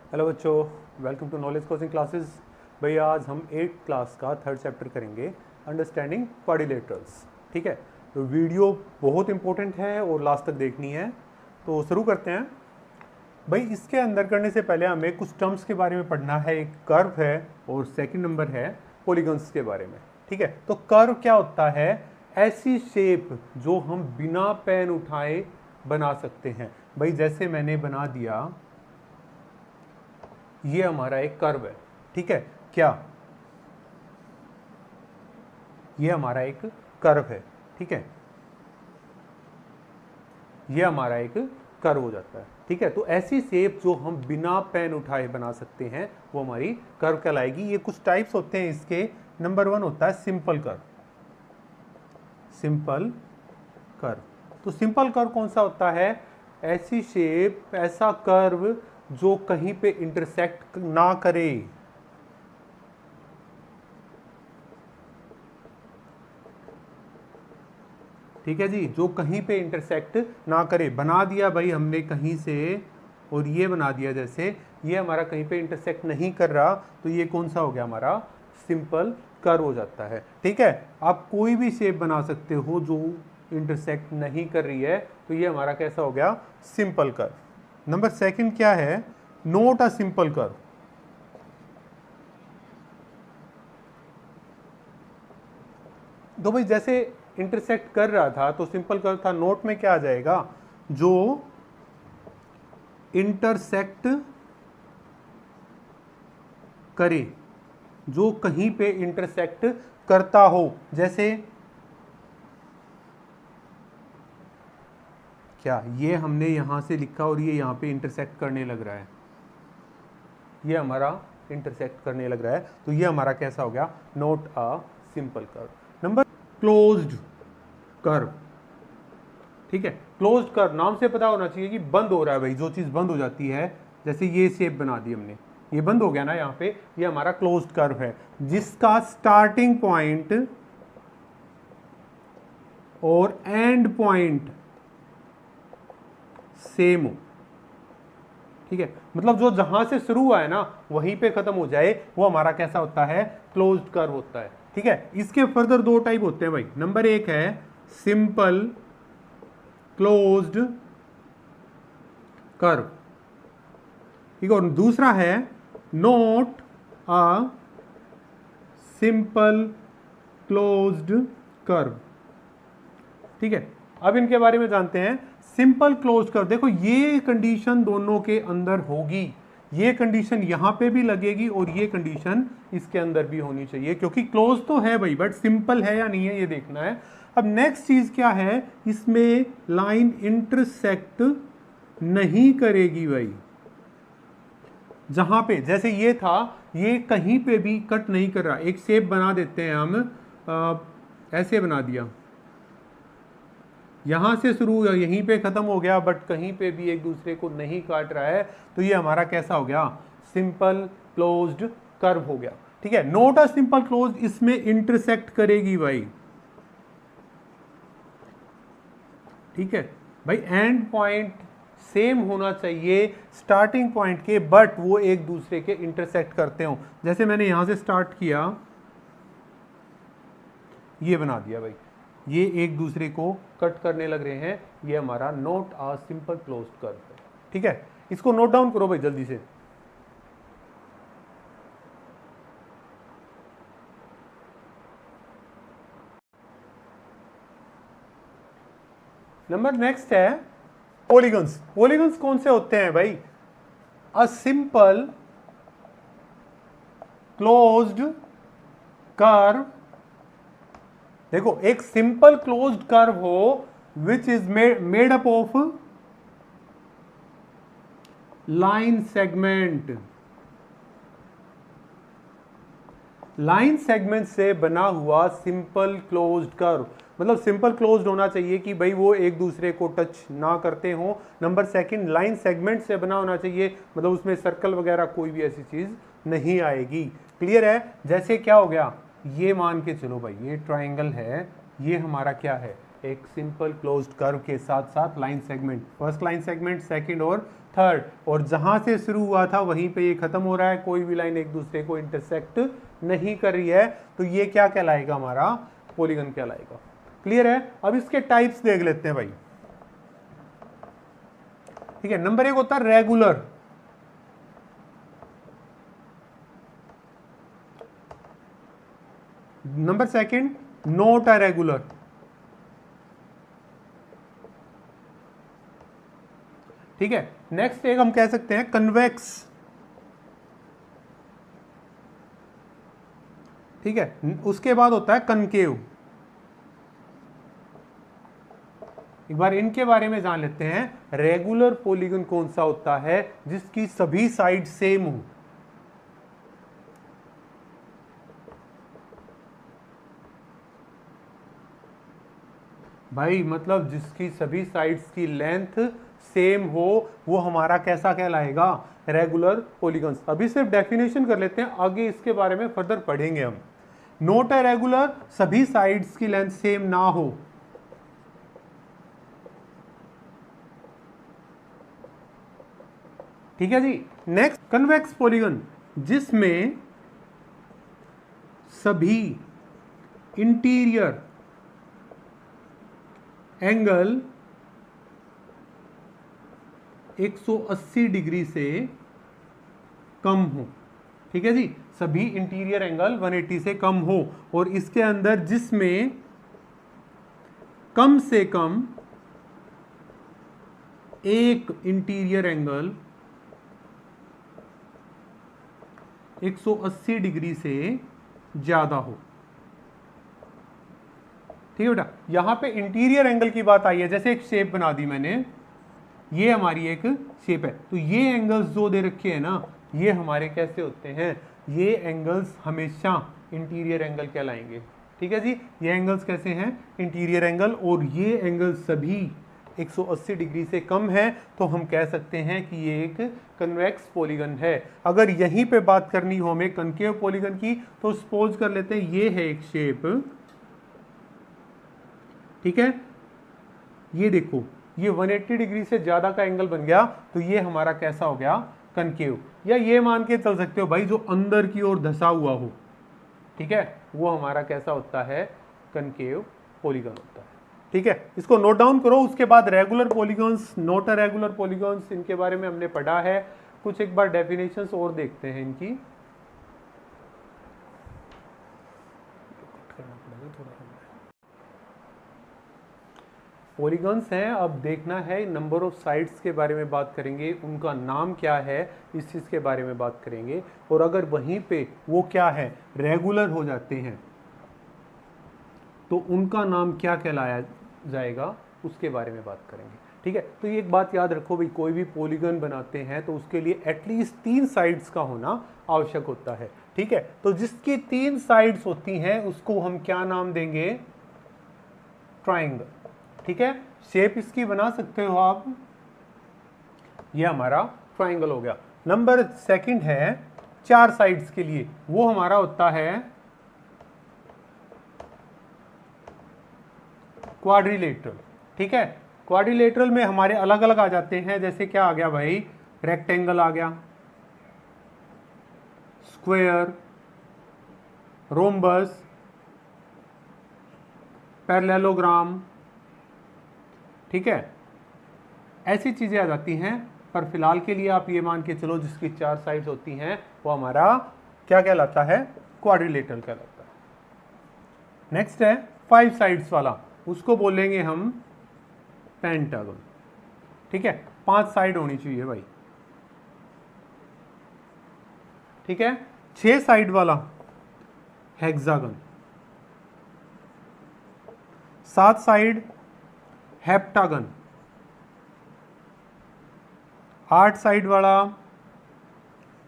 Hello बच्चों, welcome to knowledge coaching classes. भैया आज हम 8th क्लास का 3rd चैप्टर करेंगे, अंडरस्टैंडिंग क्वाड्रिलेटरल्स। ठीक है, तो वीडियो बहुत इंपॉर्टेंट है और लास्ट तक देखनी है। तो शुरू करते हैं। भाई इसके अंदर करने से पहले हमें कुछ टर्म्स के बारे में पढ़ना है। एक कर्व है और सेकंड नंबर है पॉलीगन्स के बारे में। ठीक है, तो कर्व क्या होता है? ऐसी शेप जो हम बिना पेन उठाए बना सकते हैं। भाई जैसे मैंने बना दिया, ये हमारा एक कर्व है। ठीक है, क्या ये हमारा एक कर्व है? ठीक है, ये हमारा एक कर्व हो जाता है। ठीक है, तो ऐसी शेप जो हम बिना पेन उठाए बना सकते हैं वो हमारी कर्व कहलाएगी। ये कुछ टाइप्स होते हैं इसके। नंबर 1 होता है सिंपल कर्व। सिंपल कर्व, तो सिंपल कर्व कौन सा होता है? ऐसी शेप, ऐसा कर्व जो कहीं पे इंटरसेक्ट ना करे। ठीक है जी, जो कहीं पे इंटरसेक्ट ना करे। बना दिया भाई हमने कहीं से और ये बना दिया, जैसे ये हमारा कहीं पे इंटरसेक्ट नहीं कर रहा, तो ये कौन सा हो गया? हमारा सिंपल कर्व हो जाता है। ठीक है, आप कोई भी शेप बना सकते हो जो इंटरसेक्ट नहीं कर रही है, तो ये हमारा कैसा हो गया? Simple curve. नंबर 2 क्या है? Not a simple curve. तो भाई जैसे इंटरसेक्ट कर रहा था तो सिंपल कर्व था। नोट में क्या आ जाएगा? जो इंटरसेक्ट करे, जो कहीं पे इंटरसेक्ट करता हो। जैसे क्या ये हमने यहां से लिखा और ये यहां पे इंटरसेक्ट करने लग रहा है, ये हमारा इंटरसेक्ट करने लग रहा है, तो ये हमारा कैसा हो गया? Not a simple curve. Number closed curve. ठीक है, क्लोज्ड कर्व नाम से पता होना चाहिए कि बंद हो रहा है। भाई जो चीज बंद हो जाती है, जैसे ये शेप बना दी हमने, ये बंद हो गया ना यहाँ पे, ये हमारा क्लोज्ड कर्व है, जिसका स्टार्टिंग पॉइंट और एंड पॉइंट सेम हो। ठीक है, मतलब जो जहां से शुरू हुआ है ना वहीं पे खत्म हो जाए, वो हमारा कैसा होता है? क्लोज्ड कर्व होता है। ठीक है, इसके फर्दर 2 टाइप होते हैं भाई। नंबर 1 है सिंपल क्लोज्ड कर्व। ठीक है, और दूसरा है not a simple closed curve. ठीक है, अब इनके बारे में जानते हैं। सिंपल क्लोज्ड कर्व, देखो ये कंडीशन दोनों के अंदर होगी। ये कंडीशन यहां पे भी लगेगी और ये कंडीशन इसके अंदर भी होनी चाहिए, क्योंकि क्लोज तो है भाई, बट सिंपल है या नहीं है ये देखना है। अब नेक्स्ट चीज क्या है? इसमें लाइन इंटरसेक्ट नहीं करेगी भाई। जहां पे जैसे ये था, ये कहीं पे भी कट नहीं कर रहा। एक शेप बना देते हैं हम, ऐसे बना दिया, यहां से शुरू यहीं पे खत्म हो गया, बट कहीं पे भी एक दूसरे को नहीं काट रहा है, तो ये हमारा कैसा हो गया? सिंपल क्लोज्ड कर्व हो गया। ठीक है, नॉट अ सिंपल क्लोज, इसमें इंटरसेक्ट करेगी भाई। ठीक है भाई, एंड पॉइंट सेम होना चाहिए स्टार्टिंग पॉइंट के, बट वो एक दूसरे के इंटरसेक्ट करते हो। जैसे मैंने यहां से स्टार्ट किया, ये बना दिया भाई, ये एक दूसरे को कट करने लग रहे हैं, ये हमारा not a simple closed curve है। ठीक है, इसको नोट डाउन करो भाई जल्दी से। नंबर नेक्स्ट है पॉलीगन्स। पॉलीगन्स कौन से होते हैं भाई? A simple closed curve. देखो, एक सिंपल क्लोज्ड कर्व हो which is made up of line segment. Line segment से बना हुआ सिंपल क्लोज्ड कर्व, मतलब सिंपल क्लोज्ड होना चाहिए कि भाई वो एक दूसरे को टच ना करते हो। नंबर 2 लाइन सेगमेंट से बना होना चाहिए, मतलब उसमें सर्कल वगैरह कोई भी ऐसी चीज नहीं आएगी। क्लियर है? जैसे क्या हो गया, ये मान के चलो भाई, ये ट्राइंगल है, ये हमारा क्या है? एक सिंपल क्लोज्ड कर्व के साथ साथ line segment, first line segment, second और थर्ड, और जहां से शुरू हुआ था वहीं पे ये खत्म हो रहा है, कोई भी लाइन एक दूसरे को इंटरसेक्ट नहीं कर रही है, तो ये क्या कहलाएगा, हमारा पॉलीगन कहलाएगा। क्लियर है? अब इसके टाइप्स देख लेते हैं भाई। ठीक है, नंबर 1 होता है रेगुलर। Number 2 not irregular. ठीक है, नेक्स्ट एक हम कह सकते हैं कन्वेक्स। ठीक है, उसके बाद होता है कनकेव। एक बार इनके बारे में जान लेते हैं। रेगुलर पॉलीगन कौन सा होता है, जिसकी सभी साइड सेम हो। भाई मतलब जिसकी सभी साइड्स की लेंथ सेम हो, वो हमारा कैसा कहलाएगा, रेगुलर पॉलीगन्स। अभी सिर्फ डेफिनेशन कर लेते हैं, आगे इसके बारे में फर्दर पढ़ेंगे हम। नॉट इरेगुलर, सभी साइड्स की लेंथ सेम ना हो। ठीक है जी। नेक्स्ट कन्वेक्स पॉलीगन, जिसमें सभी इंटीरियर एंगल 180 डिग्री से कम हो। ठीक है जी, सभी इंटीरियर एंगल 180 से कम हो, और इसके अंदर जिसमें कम से कम एक इंटीरियर एंगल 180 डिग्री से ज्यादा हो। ठीक है बेटा, यहां पे इंटीरियर एंगल की बात आई है। जैसे एक शेप बना दी मैंने, ये हमारी एक शेप है, तो ये एंगल्स जो दे रखे हैं ना, ये हमारे कैसे होते हैं, ये एंगल्स हमेशा इंटीरियर एंगल कहलाएंगे। ठीक है जी, ये एंगल्स कैसे हैं, इंटीरियर एंगल, और ये एंगल सभी 180 डिग्री से कम है, तो हम कह सकते हैं कि ये एक कन्वेक्स पॉलीगन है। अगर यहीं पे बात करनी हो हमें कनकेव पॉलीगन की, तो सपोज कर लेते हैं ये है एक शेप। ठीक है, ये देखो, ये 180 डिग्री से ज्यादा का एंगल बन गया, तो ये हमारा कैसा हो गया, कनकेव। या ये मान के चल सकते हो भाई, जो अंदर की ओर धसा हुआ हो, ठीक है, वो हमारा कैसा होता है, कनकेव पॉलीगन होता है। ठीक है, इसको नोट डाउन करो। उसके बाद regular polygons, not regular polygons, इनके बारे में हमने पढ़ा है कुछ। एक बार डेफिनेशंस और देखते हैं इनकी। पॉलीगन्स हैं, अब देखना है नंबर ऑफ साइड्स के बारे में बात करेंगे, उनका नाम क्या है, इस चीज़ के बारे में बात करेंगे। और अगर वहीं पे वो क्या है, रेगुलर हो जाते हैं, तो उनका नाम क्या कहलाया जाएगा, उसके बारे में बात करेंगे। ठीक है, तो ये एक बात याद रखो भाई, कोई भी पॉलीगन बनाते हैं तो उसके लिए एटलीस्ट 3 साइड्स का होना आवश्यक होता है। ठीक है, तो जिसकी 3 साइड्स होती हैं उसको हम क्या नाम देंगे, ट्राइंगल। ठीक है, शेप इसकी बना सकते हो आप, ये हमारा ट्राइंगल हो गया। नंबर 2 है 4 साइड्स के लिए, वो हमारा होता है क्वाड्रिलेटरल। ठीक है, क्वाड्रिलेटरल में हमारे अलग अलग आ जाते हैं, जैसे क्या आ गया भाई, रेक्टेंगल आ गया, स्क्वायर, रोम्बस, पैरेललोग्राम। ठीक है, ऐसी चीजें आ जाती हैं, पर फिलहाल के लिए आप ये मान के चलो जिसकी 4 साइड्स होती हैं वो हमारा क्या कहलाता है, क्वाड्रिलेटरल कहलाता है। नेक्स्ट है 5 साइड्स वाला, उसको बोलेंगे हम पेंटागन। ठीक है, 5 साइड होनी चाहिए भाई। ठीक है, 6 साइड वाला हेक्सागन, 7 साइड हेप्टागन, 8 साइड वाला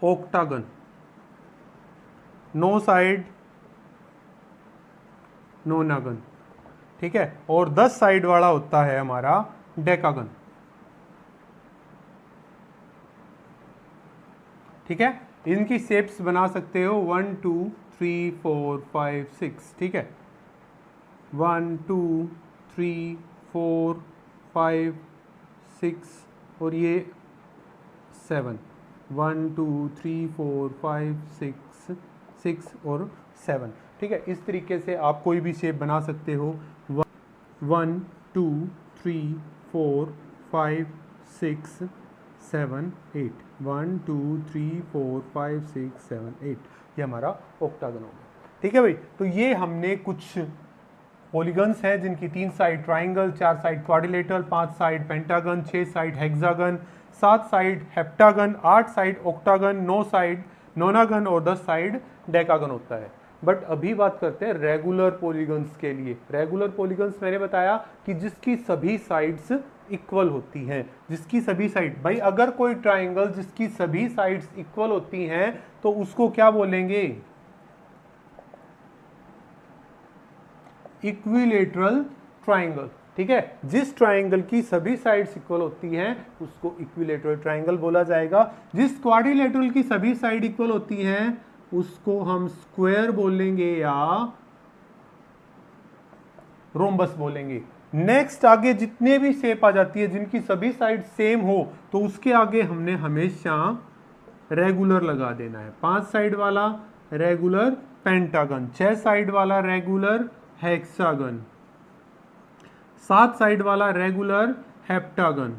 ओक्टागन, 9 साइड नोनागन। ठीक है, और 10 साइड वाला होता है हमारा डेकागन। ठीक है, इनकी शेप्स बना सकते हो 1 2 3 4 5 6। ठीक है, 1 2 3 4 5 6, और ये 7, 1 2 3 4 5 6 और 7। ठीक है, इस तरीके से आप कोई भी शेप बना सकते हो। 1 2 3 4 5 6 7 8, 1 2 3 4 5 6 7 8, ये हमारा ऑक्टागन हो गया। ठीक है भाई, तो ये हमने कुछ पॉलीगन्स हैं जिनकी 3 side triangle, 4 side quadrilateral, 5 side pentagon, 6 side hexagon, 7 side heptagon, 8 side octagon, 9 side नोनागन और 10 साइड डेकागन होता है। बट अभी बात करते हैं रेगुलर पॉलीगन्स के लिए। रेगुलर पॉलीगन्स मैंने बताया कि जिसकी सभी साइड्स इक्वल होती हैं, जिसकी सभी साइड, भाई अगर कोई ट्राइंगल जिसकी सभी साइड्स इक्वल होती हैं तो उसको क्या बोलेंगे? Equilateral triangle. ठीक है, जिस ट्राइंगल की सभी साइड्स इक्वल होती हैं उसको इक्विलेटरल ट्राइंगल बोला जाएगा। जिस क्वाड्रिलेटरल की सभी साइड इक्वल होती हैं उसको हम स्क्वायर बोलेंगे या रोम्बस बोलेंगे। नेक्स्ट आगे जितने भी शेप आ जाती है जिनकी सभी साइड सेम हो तो उसके आगे हमने हमेशा रेगुलर लगा देना है। 5 साइड वाला रेगुलर पेंटागन, 6 साइड वाला रेगुलर हेक्सागन, 7 साइड वाला रेगुलर हेप्टागन,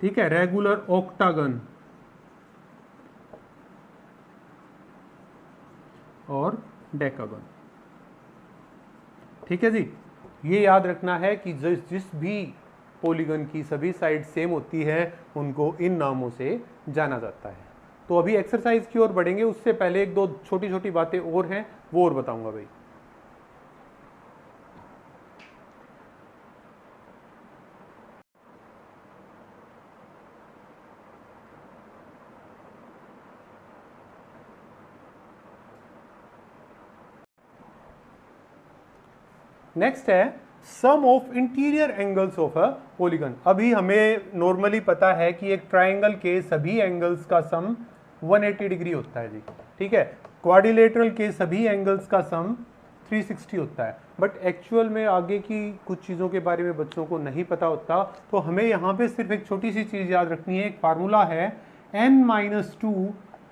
ठीक है, रेगुलर ऑक्टागन और डेकागन। ठीक है जी, ये याद रखना है कि जिस भी पॉलीगन की सभी साइड सेम होती है उनको इन नामों से जाना जाता है। तो अभी एक्सरसाइज की ओर बढ़ेंगे, उससे पहले एक दो छोटी छोटी बातें और हैं वो और बताऊंगा भाई। नेक्स्ट है sum of interior angles of a polygon. अभी हमें नॉर्मली पता है कि एक ट्राइंगल के सभी एंगल्स का सम 180 डिग्री होता है जी। ठीक है, क्वाड्रिलेटरल के सभी एंगल्स का सम 360 होता है। बट एक्चुअल में आगे की कुछ चीज़ों के बारे में बच्चों को नहीं पता होता, तो हमें यहाँ पे सिर्फ एक छोटी सी चीज़ याद रखनी है। एक फार्मूला है n-2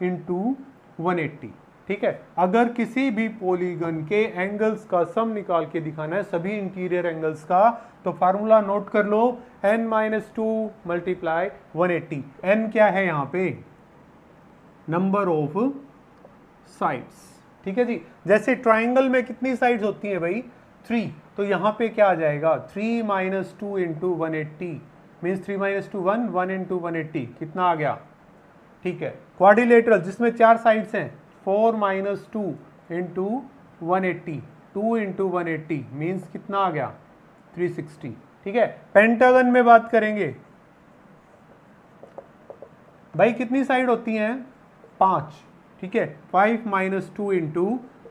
इंटू 180। ठीक है, अगर किसी भी पॉलीगन के एंगल्स का सम निकाल के दिखाना है, सभी इंटीरियर एंगल्स का, तो फार्मूला नोट कर लो, n-2 मल्टीप्लाई 180। n क्या है यहाँ पे? Number of sides. ठीक है जी, जैसे ट्राइंगल में कितनी साइड्स होती हैं भाई? 3, तो यहाँ पे क्या आ जाएगा? 3 - 2 इंटू 180 मीन्स 3 - 2 1, 1 इंटू 180 कितना आ गया? ठीक है, क्वाड्रिलेटरल जिसमें 4 साइड्स हैं, 4 - 2 इंटू 180, 2 इंटू 180 मीन्स कितना आ गया? 360। ठीक है, पेंटागन में बात करेंगे भाई कितनी साइड होती हैं? 5। ठीक है, 5 - 2 इंटू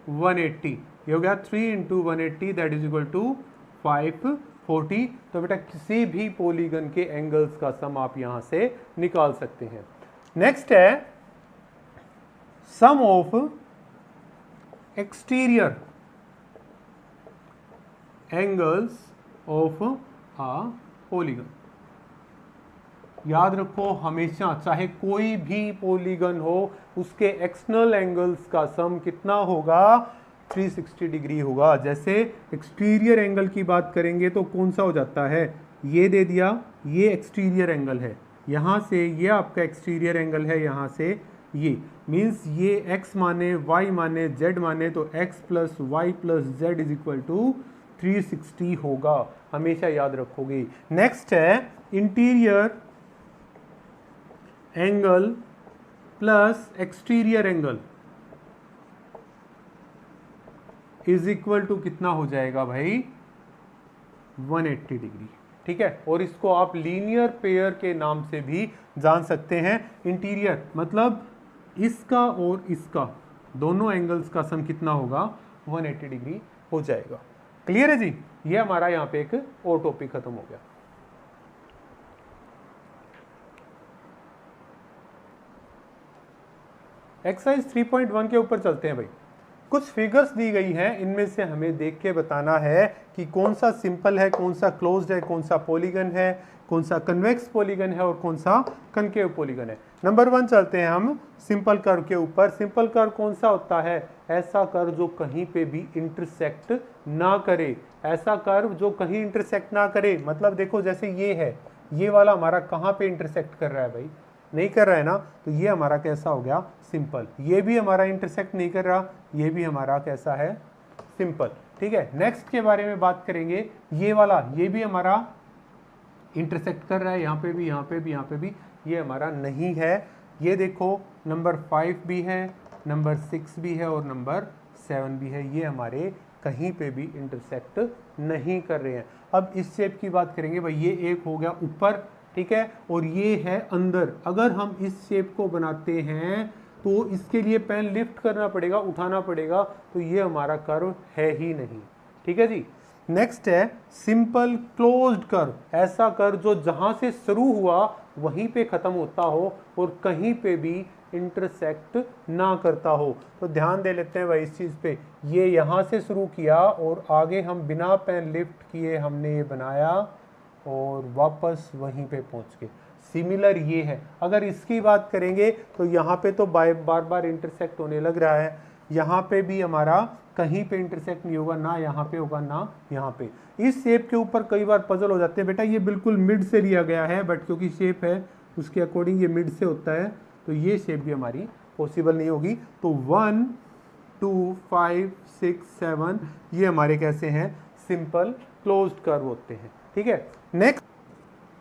180, ये हो गया 3 into 180 that is equal to 540। तो बेटा किसी भी पॉलीगन के एंगल्स का सम आप यहां से निकाल सकते हैं। नेक्स्ट है sum of exterior angles of a polygon. याद रखो हमेशा, चाहे कोई भी पॉलीगन हो उसके एक्सटर्नल एंगल्स का सम कितना होगा? 360 डिग्री होगा। जैसे एक्सटीरियर एंगल की बात करेंगे तो कौन सा हो जाता है? ये दे दिया, ये एक्सटीरियर एंगल है, यहाँ से ये आपका एक्सटीरियर एंगल है, यहाँ से ये मीन्स ये x माने y माने z माने तो x plus y plus z is equal to 360 होगा, हमेशा याद रखोगे। नेक्स्ट है interior angle plus exterior angle is equal to कितना हो जाएगा भाई? 180 डिग्री। ठीक है, और इसको आप लीनियर पेयर के नाम से भी जान सकते हैं। इंटीरियर मतलब इसका और इसका दोनों एंगल्स का सम कितना होगा? 180 डिग्री हो जाएगा। क्लियर है जी? ये हमारा यहाँ पे एक और टॉपिक खत्म हो गया। एक्सरसाइज 3.1 के ऊपर चलते हैं भाई। कुछ फिगर्स दी गई हैं, इनमें से हमें देख के बताना है कि कौन सा सिंपल है, कौन सा क्लोज्ड है, कौन सा पॉलीगन है, कौन सा कन्वेक्स पॉलीगन है और कौन सा कनकेव पॉलीगन है। नंबर 1 चलते हैं हम सिंपल कर्व के ऊपर। सिंपल कर्व कौन सा होता है? ऐसा कर्व जो कहीं पे भी इंटरसेक्ट ना करे, ऐसा कर्व जो कहीं इंटरसेक्ट ना करे। मतलब देखो जैसे ये है, ये वाला हमारा कहाँ पे इंटरसेक्ट कर रहा है भाई? नहीं कर रहा है ना, तो ये हमारा कैसा हो गया? सिंपल। ये भी हमारा इंटरसेक्ट नहीं कर रहा, ये भी हमारा कैसा है? सिंपल। ठीक है, नेक्स्ट के बारे में बात करेंगे। ये वाला, ये भी हमारा इंटरसेक्ट कर रहा है, यहाँ पे भी, यहाँ पे भी, यहाँ पे भी, ये हमारा नहीं है। ये देखो नंबर 5 भी है, नंबर 6 भी है और नंबर 7 भी है, ये हमारे कहीं पे भी इंटरसेक्ट नहीं कर रहे हैं। अब इस शेप की बात करेंगे भाई, ये एक हो गया ऊपर, ठीक है, और ये है अंदर। अगर हम इस शेप को बनाते हैं तो इसके लिए पेन लिफ्ट करना पड़ेगा, उठाना पड़ेगा, तो ये हमारा कर्व है ही नहीं। ठीक है जी। नेक्स्ट है सिंपल क्लोज्ड कर्व। ऐसा कर्व जो जहां से शुरू हुआ वहीं पे खत्म होता हो और कहीं पे भी इंटरसेक्ट ना करता हो। तो ध्यान दे लेते हैं भाई इस चीज पे। ये यहां से शुरू किया और आगे हम बिना पेन लिफ्ट किए हमने ये बनाया और वापस वहीं पे पहुंच गए। सिमिलर ये है। अगर इसकी बात करेंगे तो यहाँ पे तो बार बार इंटरसेक्ट होने लग रहा है, यहाँ पे भी हमारा कहीं पे इंटरसेक्ट नहीं होगा, ना यहाँ पे होगा ना यहाँ पे। इस शेप के ऊपर कई बार पजल हो जाते हैं बेटा, ये बिल्कुल मिड से लिया गया है, बट क्योंकि शेप है उसके अकॉर्डिंग ये मिड से होता है, तो ये शेप भी हमारी पॉसिबल नहीं होगी। तो 1 2 5 6 7 ये हमारे कैसे हैं? सिंपल क्लोज्ड कर्व होते हैं। ठीक है, नेक्स्ट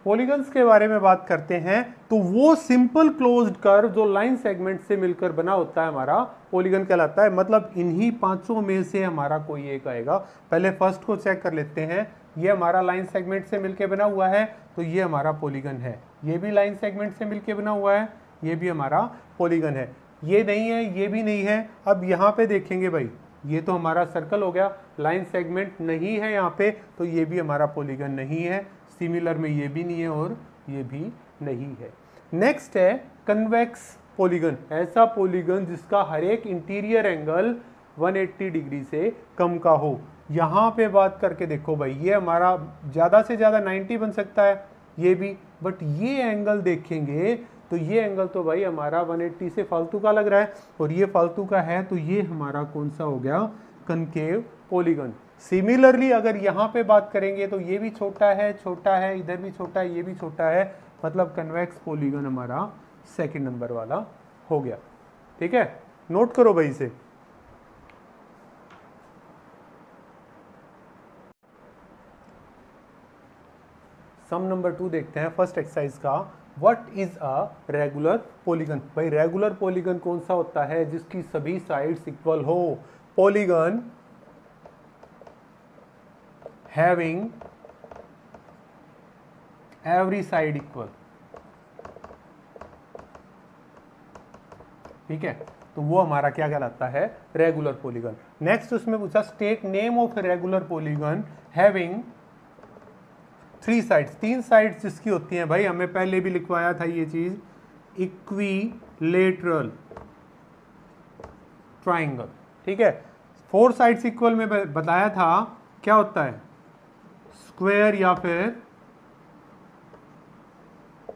पॉलीगन्स के बारे में बात करते हैं। तो वो सिंपल क्लोज्ड कर्व जो लाइन सेगमेंट से मिलकर बना होता है हमारा पॉलीगन कहलाता है। मतलब इन्हीं पांचों में से हमारा कोई एक आएगा। पहले फर्स्ट को चेक कर लेते हैं। ये हमारा लाइन सेगमेंट से मिलकर बना हुआ है, तो ये हमारा पॉलीगन है। ये भी लाइन सेगमेंट से मिलकर बना हुआ है, ये भी हमारा पॉलीगन है। ये नहीं है, ये भी नहीं है। अब यहाँ पे देखेंगे भाई, ये तो हमारा सर्कल हो गया, लाइन सेगमेंट नहीं है यहाँ पे, तो ये भी हमारा पॉलीगन नहीं है। सिमिलर में ये भी नहीं है और ये भी नहीं है। नेक्स्ट है कन्वेक्स पॉलीगन। ऐसा पॉलीगन जिसका हर एक इंटीरियर एंगल 180 डिग्री से कम का हो। यहाँ पे बात करके देखो भाई, ये हमारा ज़्यादा से ज़्यादा 90 बन सकता है, ये भी, बट ये एंगल देखेंगे तो ये एंगल तो भाई हमारा 180 से फालतू का लग रहा है, और ये फालतू का है, तो ये हमारा कौन सा हो गया? Concave polygon. सिमिलरली अगर यहाँ पे बात करेंगे तो ये भी छोटा है, छोटा है, इधर भी छोटा है, ये भी छोटा है, मतलब कन्वेक्स पॉलीगन हमारा सेकंड नंबर वाला हो गया। ठीक है, नोट करो भाई इसे। सम नंबर 2 देखते हैं फर्स्ट एक्सरसाइज का। What is a regular polygon? भाई रेगुलर पॉलीगन कौन सा होता है? जिसकी सभी साइड्स इक्वल हो। Polygon having every side equal. ठीक है, तो वो हमारा क्या कहलाता है? Regular polygon. नेक्स्ट उसमें पूछा state name of regular polygon having 3 sides. 3 sides जिसकी होती हैं भाई, हमें पहले भी लिखवाया था ये चीज, इक्विलेटरल ट्राइंगल। ठीक है, 4 साइड्स इक्वल में बताया था क्या होता है? स्क्वायर या फिर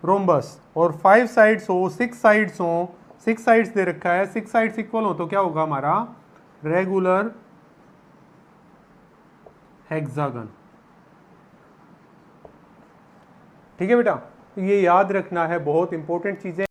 रोम्बस। और 5 साइड्स हो, 6 साइड्स हो, 6 साइड्स दे रखा है, 6 साइड्स इक्वल हो तो क्या होगा हमारा? Regular hexagon. ठीक है बेटा, तो ये याद रखना है, बहुत इंपॉर्टेंट चीजें।